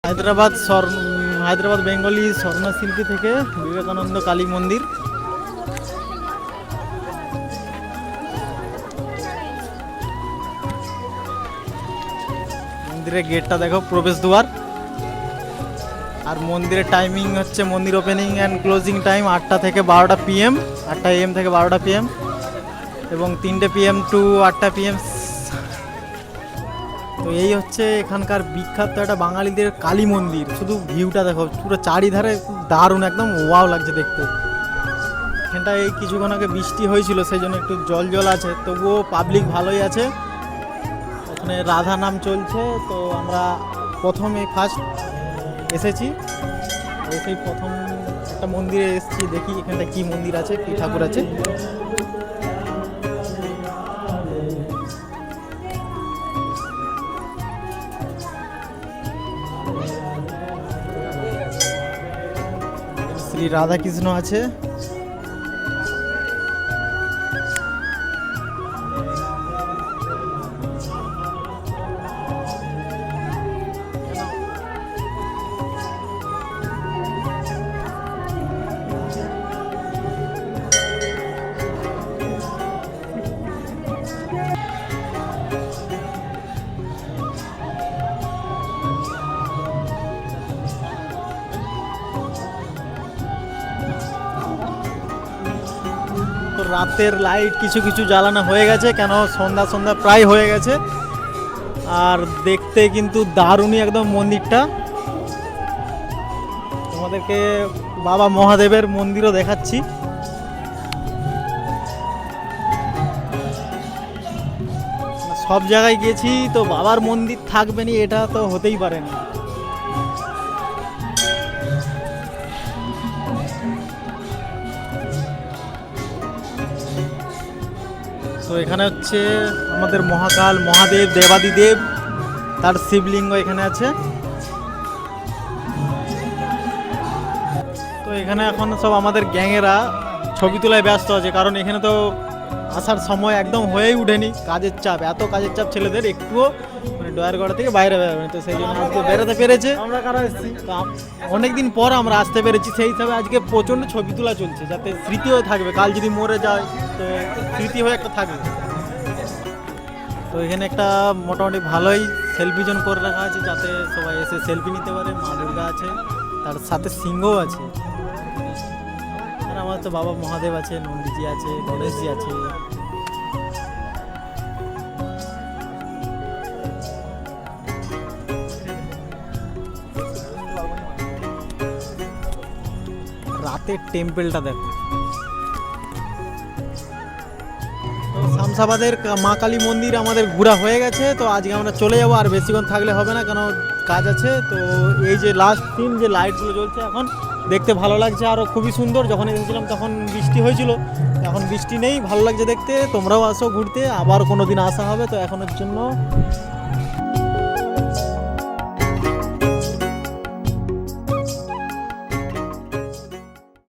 Hyderabad Bengali স্বর্ণশিল্পী থেকে বিবেকানন্দ কালী মন্দির। মন্দিরের গেটটা দেখো, প্রবেশদ্বার। আর মন্দিরের টাইমিং হচ্ছে, মন্দির ওপেনিং অ্যান্ড ক্লোজিং টাইম 8টা থেকে 12টা PM, 8টা AM থেকে 12টা PM, এবং 3টে PM টু 8টা PM। তো এই হচ্ছে এখানকার বিখ্যাত একটা বাঙালিদের কালী মন্দির। শুধু ভিউটা দেখো, পুরো চারিধারে দারুণ, একদম ওয়াও লাগছে দেখতে। এখানটায় এই কিছুক্ষণ আগে বৃষ্টি হয়েছিল, সেই জন্য একটু জল জল আছে, তবুও পাবলিক ভালোই আছে। এখানে রাধা নাম চলছে। তো আমরা ফার্স্ট এসেছি, সেই প্রথম একটা মন্দিরে এসেছি। দেখি এখানটা কি মন্দির আছে, কি ঠাকুর আছে। শ্রী রাধাকৃষ্ণ আছে। রাতের লাইট কিছু কিছু জ্বালানো হয়ে গেছে, কেন সন্ধ্যা প্রায় হয়ে গেছে। আর দেখতে কিন্তু দারুণই একদম মন্দিরটা। তোমাদেরকে বাবা মহাদেবের মন্দিরও দেখাচ্ছি। সব জায়গায় গেছি তো বাবার মন্দির থাকবে না, এটা তো হতেই পারে না। তো এখানে হচ্ছে আমাদের মহাকাল, মহাদেব, দেবাদিদেব, তার শিবলিঙ্গ এখানে আছে। তো এখানে এখন সব আমাদের গ্যাংয়েরা ছবি তোলায় ব্যস্ত আছে, কারণ এখানে তো আসার সময় একদম হয়েই উঠেনি। কাজের চাপ, এত কাজের চাপ ছেলেদের, একটুও মানে ডয়ার গড়া থেকে বাইরে বেরোবে। তো সেই জন্য আজকে বেরোতে পেরেছে। আমরা কারা এসেছি, অনেকদিন পর আমরা আসতে পেরেছি, সেই হিসাবে আজকে প্রচণ্ড ছবি তোলা চলছে, যাতে স্মৃতিও থাকবে। কাল যদি মরে যায় তো স্মৃতি হয়ে একটা থাকবে। তো এখানে একটা মোটামুটি ভালোই সেলফি জোন করে রাখা আছে, যাতে সবাই এসে সেলফি নিতে পারে। মা দুর্গা আছে, তার সাথে সিংহও আছে। আর আমার তো বাবা মহাদেব আছে, নন্দীজি আছে, গণেশজি আছে। রাতের টেম্পেলটা দেখো। শামসাবাদের মা কালী মন্দির আমাদের ঘোরা হয়ে গেছে। তো আজকে আমরা চলে যাবো, আর বেশিক্ষণ থাকলে হবে না, কেন কাজ আছে। তো এই যে লাস্ট সিন, যে লাইটগুলো জ্বলছে এখন, দেখতে ভালো লাগছে। আরও খুবই সুন্দর। যখন এসেছিলাম তখন বৃষ্টি হয়েছিল, এখন বৃষ্টি নেই, ভালো লাগছে দেখতে। তোমরাও আসো ঘুরতে, আবার কোনো দিন আসা হবে। তো এখনের জন্য